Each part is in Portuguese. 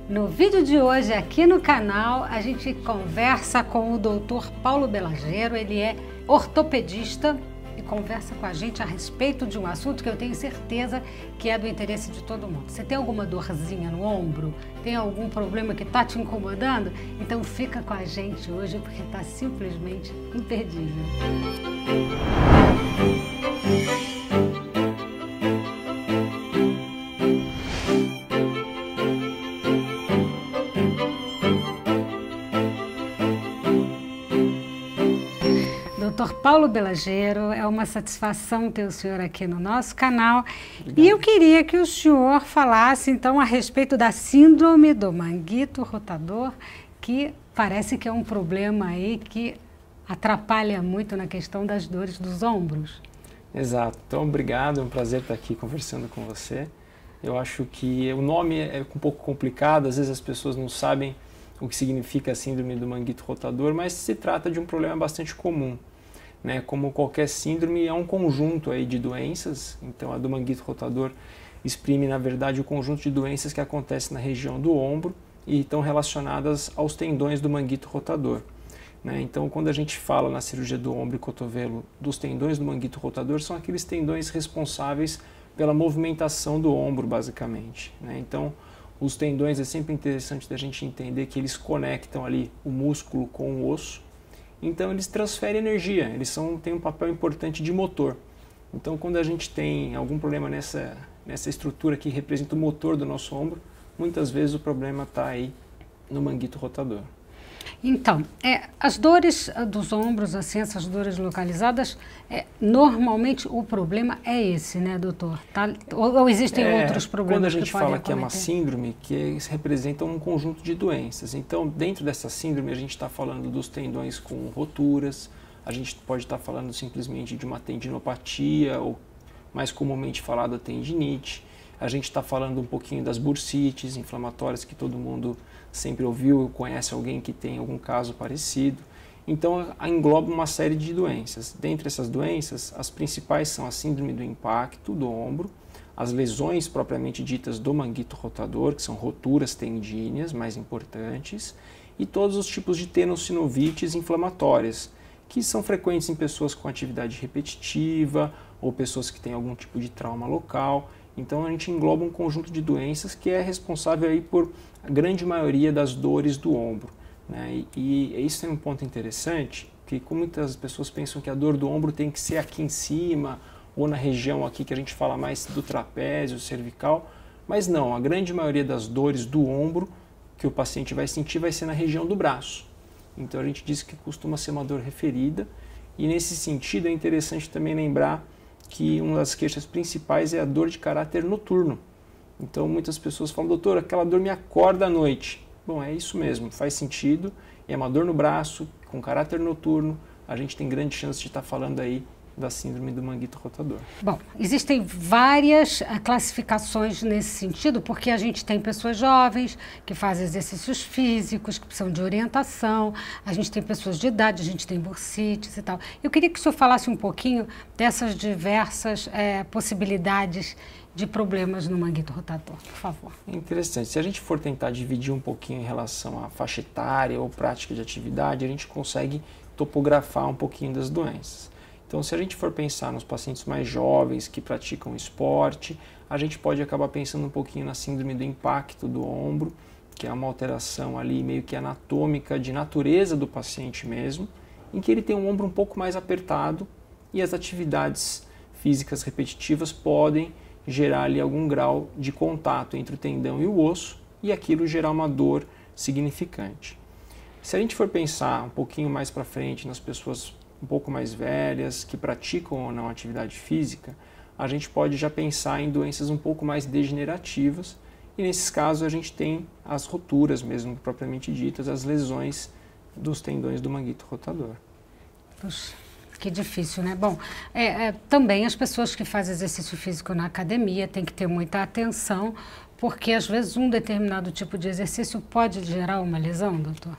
No vídeo de hoje aqui no canal a gente conversa com o Dr. Paulo Belagero, ele é ortopedista e conversa com a gente a respeito de um assunto que eu tenho certeza que é do interesse de todo mundo. Você tem alguma dorzinha no ombro? Tem algum problema que está te incomodando? Então fica com a gente hoje porque está simplesmente imperdível. Dr. Paulo Belagero, é uma satisfação ter o senhor aqui no nosso canal. Obrigado. E eu queria que o senhor falasse então a respeito da síndrome do manguito rotador, que parece que é um problema aí que atrapalha muito na questão das dores dos ombros. Exato. Então, obrigado, é um prazer estar aqui conversando com você. Eu acho que o nome é um pouco complicado, às vezes as pessoas não sabem o que significa a síndrome do manguito rotador, mas se trata de um problema bastante comum. Como qualquer síndrome, é um conjunto aí de doenças. Então, a do manguito rotador exprime, na verdade, o conjunto de doenças que acontecem na região do ombro e estão relacionadas aos tendões do manguito rotador. Então, quando a gente fala na cirurgia do ombro e cotovelo dos tendões do manguito rotador, são aqueles tendões responsáveis pela movimentação do ombro, basicamente. Então, os tendões, é sempre interessante da gente entender que eles conectam ali o músculo com o osso. Então eles transferem energia, eles têm um papel importante de motor. Então quando a gente tem algum problema nessa estrutura que representa o motor do nosso ombro, muitas vezes o problema está aí no manguito rotador. Então, as dores dos ombros, assim, essas dores localizadas, normalmente o problema é esse, né, doutor? Ou existem outros problemas? Quando a gente fala que é uma síndrome, que representa um conjunto de doenças. Então, dentro dessa síndrome, a gente está falando dos tendões com roturas, a gente pode estar falando simplesmente de uma tendinopatia, ou mais comumente falado a tendinite. A gente está falando um pouquinho das bursites inflamatórias que todo mundo sempre ouviu ou conhece alguém que tem algum caso parecido. Então, engloba uma série de doenças. Dentre essas doenças, as principais são a síndrome do impacto do ombro, as lesões propriamente ditas do manguito rotador, que são roturas tendíneas mais importantes, e todos os tipos de tenossinovites inflamatórias, que são frequentes em pessoas com atividade repetitiva ou pessoas que têm algum tipo de trauma local. Então a gente engloba um conjunto de doenças que é responsável aí por a grande maioria das dores do ombro. E isso é um ponto interessante, que muitas pessoas pensam que a dor do ombro tem que ser aqui em cima, ou na região aqui que a gente fala mais do trapézio, cervical, mas não, a grande maioria das dores do ombro que o paciente vai sentir vai ser na região do braço. Então a gente diz que costuma ser uma dor referida, e nesse sentido é interessante também lembrar que uma das queixas principais é a dor de caráter noturno. Então muitas pessoas falam, doutor, aquela dor me acorda à noite. Bom, é isso mesmo, faz sentido, é uma dor no braço, com caráter noturno, a gente tem grande chance de estar falando aí da síndrome do manguito rotador. Bom, existem várias classificações nesse sentido, porque a gente tem pessoas jovens que fazem exercícios físicos, que precisam de orientação, a gente tem pessoas de idade, a gente tem bursites e tal. Eu queria que o senhor falasse um pouquinho dessas diversas possibilidades de problemas no manguito rotador, por favor. É interessante. Se a gente for tentar dividir um pouquinho em relação à faixa etária ou prática de atividade, a gente consegue topografar um pouquinho das doenças. Então, se a gente for pensar nos pacientes mais jovens que praticam esporte, a gente pode acabar pensando um pouquinho na síndrome do impacto do ombro, que é uma alteração ali meio que anatômica, de natureza do paciente mesmo, em que ele tem um ombro um pouco mais apertado e as atividades físicas repetitivas podem gerar ali algum grau de contato entre o tendão e o osso e aquilo gerar uma dor significante. Se a gente for pensar um pouquinho mais para frente nas pessoas um pouco mais velhas, que praticam ou não atividade física, a gente pode já pensar em doenças um pouco mais degenerativas, e nesses casos a gente tem as roturas mesmo, propriamente ditas, as lesões dos tendões do manguito rotador. Puxa, que difícil, né? Bom, também as pessoas que fazem exercício físico na academia têm que ter muita atenção, porque às vezes um determinado tipo de exercício pode gerar uma lesão, doutor?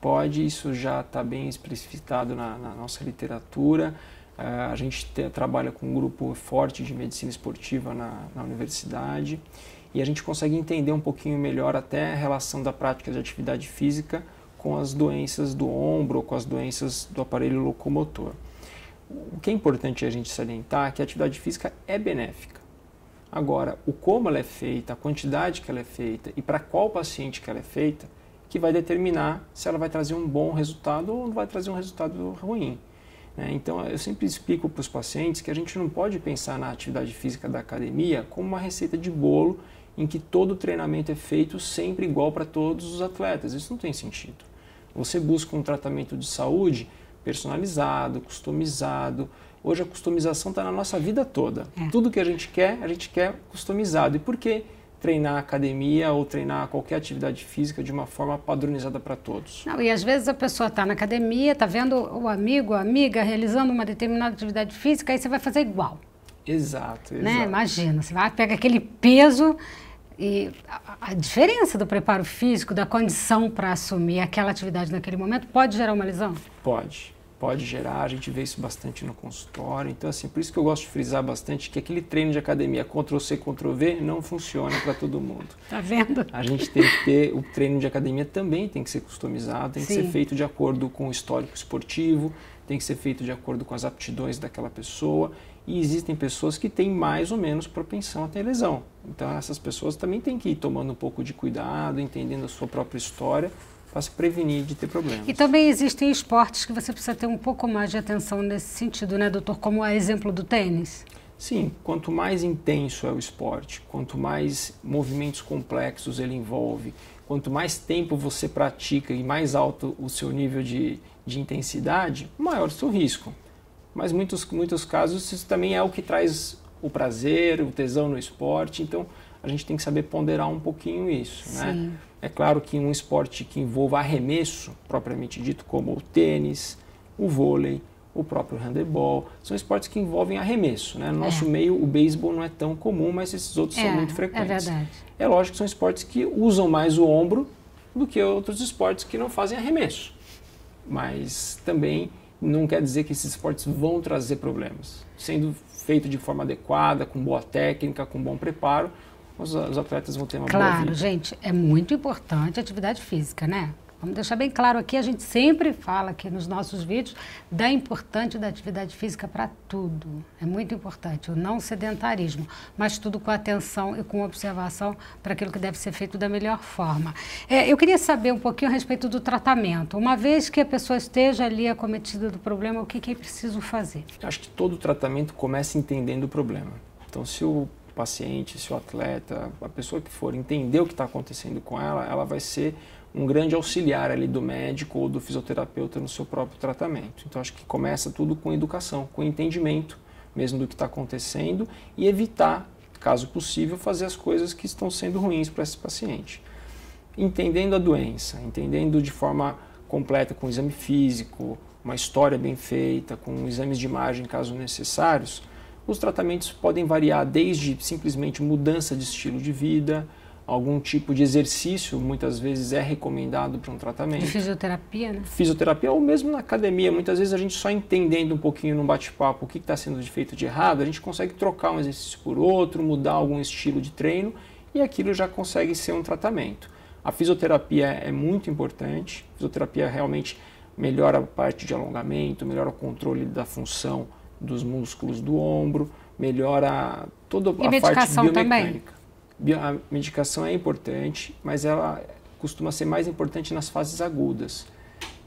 Pode, isso já está bem explicitado na nossa literatura. A gente trabalha com um grupo forte de medicina esportiva na universidade e a gente consegue entender um pouquinho melhor até a relação da prática de atividade física com as doenças do ombro ou com as doenças do aparelho locomotor. O que é importante a gente salientar é que a atividade física é benéfica. Agora, o como ela é feita, a quantidade que ela é feita e para qual paciente que ela é feita, que vai determinar se ela vai trazer um bom resultado ou não vai trazer um resultado ruim. Então, eu sempre explico para os pacientes que a gente não pode pensar na atividade física da academia como uma receita de bolo em que todo o treinamento é feito sempre igual para todos os atletas. Isso não tem sentido. Você busca um tratamento de saúde personalizado, customizado. Hoje a customização está na nossa vida toda. Tudo que a gente quer customizado. E por que treinar academia ou treinar qualquer atividade física de uma forma padronizada para todos? Não, e às vezes a pessoa está na academia, está vendo o amigo, a amiga realizando uma determinada atividade física, aí você vai fazer igual. Exato. Né? Imagina, você vai pegar aquele peso e a diferença do preparo físico, da condição para assumir aquela atividade naquele momento, pode gerar uma lesão? Pode gerar, a gente vê isso bastante no consultório. Então, assim, por isso que eu gosto de frisar bastante que aquele treino de academia Ctrl+C, Ctrl+V não funciona para todo mundo. Tá vendo? A gente tem que ter, o treino de academia também tem que ser customizado, tem que ser feito de acordo com o histórico esportivo, tem que ser feito de acordo com as aptidões daquela pessoa. E existem pessoas que têm mais ou menos propensão a ter lesão. Então, essas pessoas também têm que ir tomando um pouco de cuidado, entendendo a sua própria história, para se prevenir de ter problemas. E também existem esportes que você precisa ter um pouco mais de atenção nesse sentido, né, doutor? Como é exemplo do tênis? Sim, quanto mais intenso é o esporte, quanto mais movimentos complexos ele envolve, quanto mais tempo você pratica e mais alto o seu nível de intensidade, maior o seu risco. Mas em muitos casos isso também é o que traz o prazer, o tesão no esporte, então a gente tem que saber ponderar um pouquinho isso, né? É claro que um esporte que envolva arremesso, propriamente dito, como o tênis, o vôlei, o próprio handebol, são esportes que envolvem arremesso, né? No nosso meio, o beisebol não é tão comum, mas esses outros são muito frequentes. É verdade. É lógico que são esportes que usam mais o ombro do que outros esportes que não fazem arremesso. Mas também não quer dizer que esses esportes vão trazer problemas. Sendo feito de forma adequada, com boa técnica, com bom preparo, os atletas vão ter uma boa vida. Claro, gente, é muito importante a atividade física, né? Vamos deixar bem claro aqui, a gente sempre fala aqui nos nossos vídeos da importância da atividade física para tudo. É muito importante, o não sedentarismo, mas tudo com atenção e com observação para aquilo que deve ser feito da melhor forma. Eu queria saber um pouquinho a respeito do tratamento. Uma vez que a pessoa esteja ali acometida do problema, o que é preciso fazer? Eu acho que todo tratamento começa entendendo o problema. Então, se o paciente, se o atleta, a pessoa que for entender o que está acontecendo com ela, ela vai ser um grande auxiliar ali do médico ou do fisioterapeuta no seu próprio tratamento. Então, acho que começa tudo com educação, com entendimento mesmo do que está acontecendo e evitar, caso possível, fazer as coisas que estão sendo ruins para esse paciente. Entendendo a doença, entendendo de forma completa com exame físico, uma história bem feita, com exames de imagem, caso necessários, os tratamentos podem variar desde simplesmente mudança de estilo de vida, algum tipo de exercício, muitas vezes é recomendado para um tratamento. De fisioterapia, né? Fisioterapia ou mesmo na academia. Muitas vezes a gente só entendendo um pouquinho no bate-papo o que está sendo feito de errado, a gente consegue trocar um exercício por outro, mudar algum estilo de treino e aquilo já consegue ser um tratamento. A fisioterapia é muito importante. A fisioterapia realmente melhora a parte de alongamento, melhora o controle da função dos músculos do ombro, melhora toda a parte biomecânica. Também? A medicação é importante, mas ela costuma ser mais importante nas fases agudas.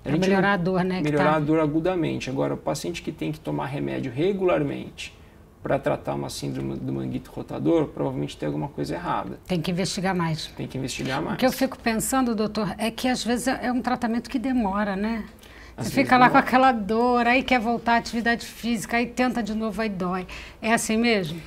Para melhorar a dor, né? Melhorar a dor agudamente. Agora, o paciente que tem que tomar remédio regularmente para tratar uma síndrome do manguito rotador, provavelmente tem alguma coisa errada. Tem que investigar mais. Tem que investigar mais. O que eu fico pensando, doutor, é que às vezes é um tratamento que demora, né? Você fica lá com aquela dor, aí quer voltar à atividade física, aí tenta de novo, aí dói. É assim mesmo?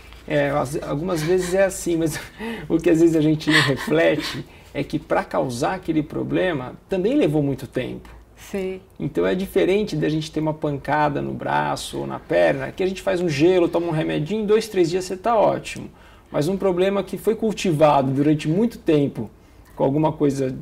Algumas vezes é assim, mas o que às vezes a gente não reflete é que para causar aquele problema também levou muito tempo. Sim. Então é diferente da gente ter uma pancada no braço ou na perna, que a gente faz um gelo, toma um remedinho, em 2, 3 dias você está ótimo. Mas um problema que foi cultivado durante muito tempo, com alguma coisa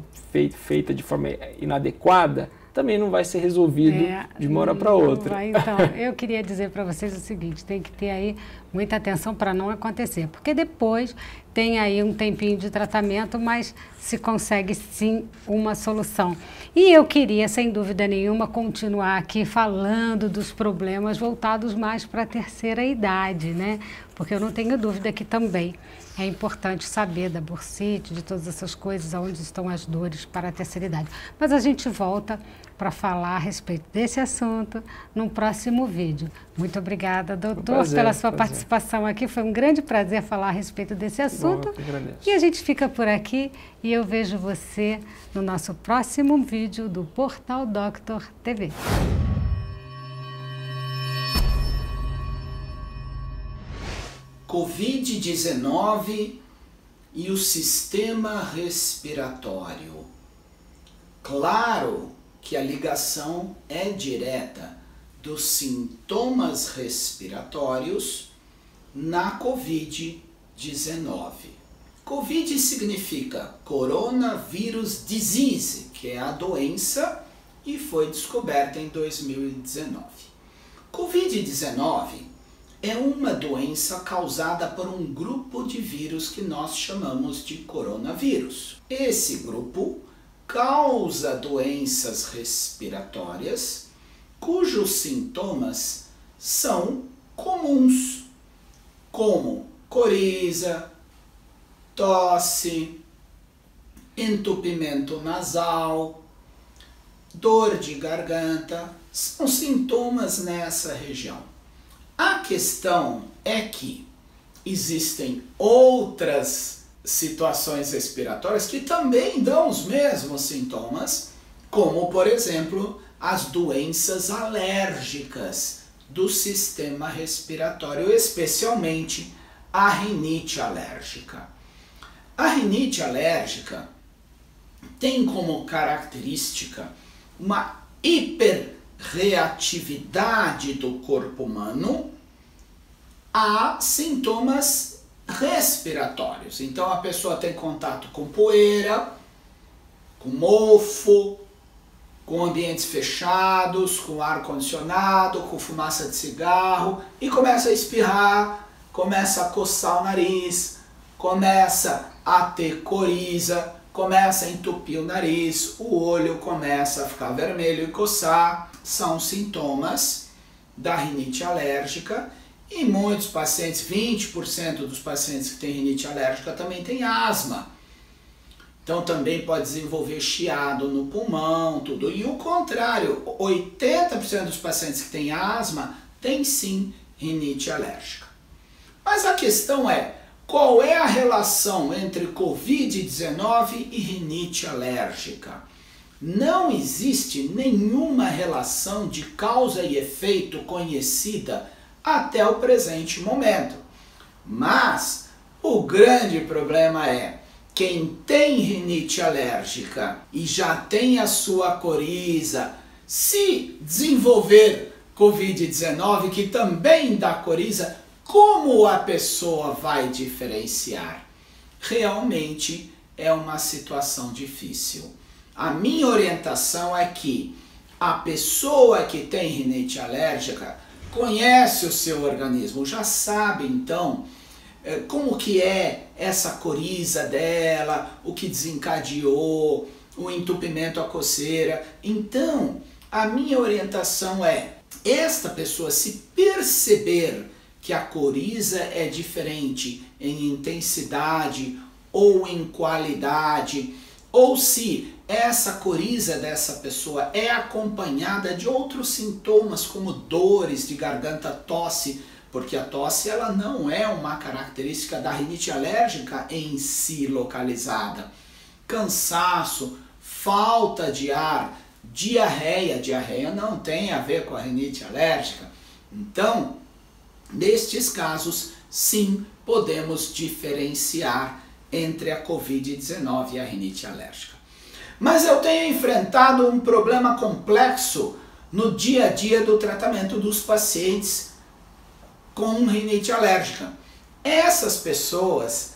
feita de forma inadequada, também não vai ser resolvido de uma hora para outra. Então, eu queria dizer para vocês o seguinte, tem que ter aí muita atenção para não acontecer, porque depois tem aí um tempinho de tratamento, mas se consegue sim uma solução. E eu queria, sem dúvida nenhuma, continuar aqui falando dos problemas voltados mais para a terceira idade, né? Porque eu não tenho dúvida que também é importante saber da bursite, de todas essas coisas, onde estão as dores para a terceira idade. Mas a gente volta para falar a respeito desse assunto num próximo vídeo. Muito obrigada, doutor, pela sua participação aqui. Foi um grande prazer falar a respeito desse assunto. Bom, eu que agradeço. E a gente fica por aqui e eu vejo você no nosso próximo vídeo do Portal Doctor TV. Covid-19 e o sistema respiratório. Claro que a ligação é direta dos sintomas respiratórios na Covid-19. Covid significa Coronavirus Disease, que é a doença e foi descoberta em 2019. Covid-19 é uma doença causada por um grupo de vírus que nós chamamos de coronavírus. Esse grupo causa doenças respiratórias cujos sintomas são comuns, como coriza, tosse, entupimento nasal, dor de garganta, são sintomas nessa região. A questão é que existem outras situações respiratórias que também dão os mesmos sintomas, como, por exemplo, as doenças alérgicas do sistema respiratório, especialmente a rinite alérgica. A rinite alérgica tem como característica uma hiperreatividade do corpo humano a sintomas respiratórios. Então a pessoa tem contato com poeira, com mofo, com ambientes fechados, com ar-condicionado, com fumaça de cigarro e começa a espirrar, começa a coçar o nariz, começa a ter coriza, começa a entupir o nariz, o olho começa a ficar vermelho e coçar. São sintomas da rinite alérgica e muitos pacientes, 20% dos pacientes que têm rinite alérgica também têm asma. Então também pode desenvolver chiado no pulmão, tudo. E o contrário, 80% dos pacientes que têm asma têm sim rinite alérgica. Mas a questão é, qual é a relação entre Covid-19 e rinite alérgica? Não existe nenhuma relação de causa e efeito conhecida até o presente momento. Mas o grande problema é, quem tem rinite alérgica e já tem a sua coriza, se desenvolver Covid-19, que também dá coriza, como a pessoa vai diferenciar? Realmente é uma situação difícil. A minha orientação é que a pessoa que tem rinite alérgica conhece o seu organismo, já sabe então como que é essa coriza dela, o que desencadeou, o entupimento, a coceira. Então, a minha orientação é, esta pessoa se perceber que a coriza é diferente em intensidade ou em qualidade, ou se essa coriza dessa pessoa é acompanhada de outros sintomas como dores de garganta, tosse, porque a tosse ela não é uma característica da rinite alérgica em si localizada. Cansaço, falta de ar, diarreia não tem a ver com a rinite alérgica. Então, nestes casos, sim, podemos diferenciar entre a Covid-19 e a rinite alérgica. Mas eu tenho enfrentado um problema complexo no dia a dia do tratamento dos pacientes com rinite alérgica. Essas pessoas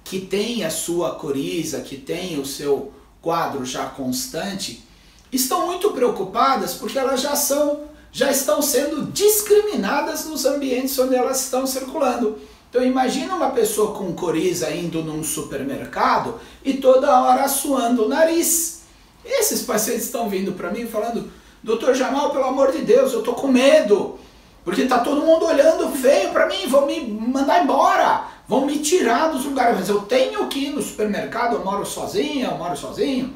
que têm a sua coriza, que têm o seu quadro já constante, estão muito preocupadas porque elas já estão sendo discriminadas nos ambientes onde elas estão circulando. Então imagina uma pessoa com coriza indo num supermercado e toda hora suando o nariz. Esses pacientes estão vindo para mim falando, doutor Jamal, pelo amor de Deus, eu tô com medo, porque tá todo mundo olhando feio para mim, vão me mandar embora, vão me tirar dos lugares, mas eu tenho que ir no supermercado, eu moro sozinho.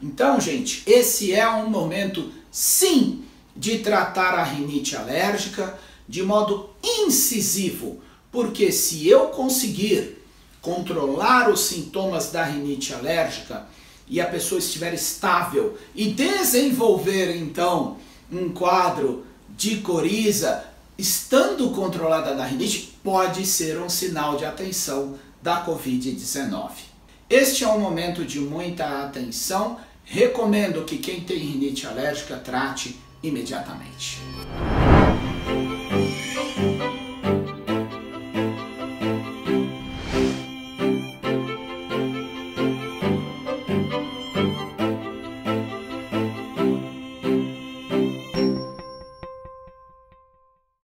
Então, gente, esse é um momento, sim, de tratar a rinite alérgica de modo incisivo, porque se eu conseguir controlar os sintomas da rinite alérgica e a pessoa estiver estável e desenvolver então um quadro de coriza, estando controlada da rinite, pode ser um sinal de atenção da Covid-19. Este é um momento de muita atenção. Recomendo que quem tem rinite alérgica trate imediatamente.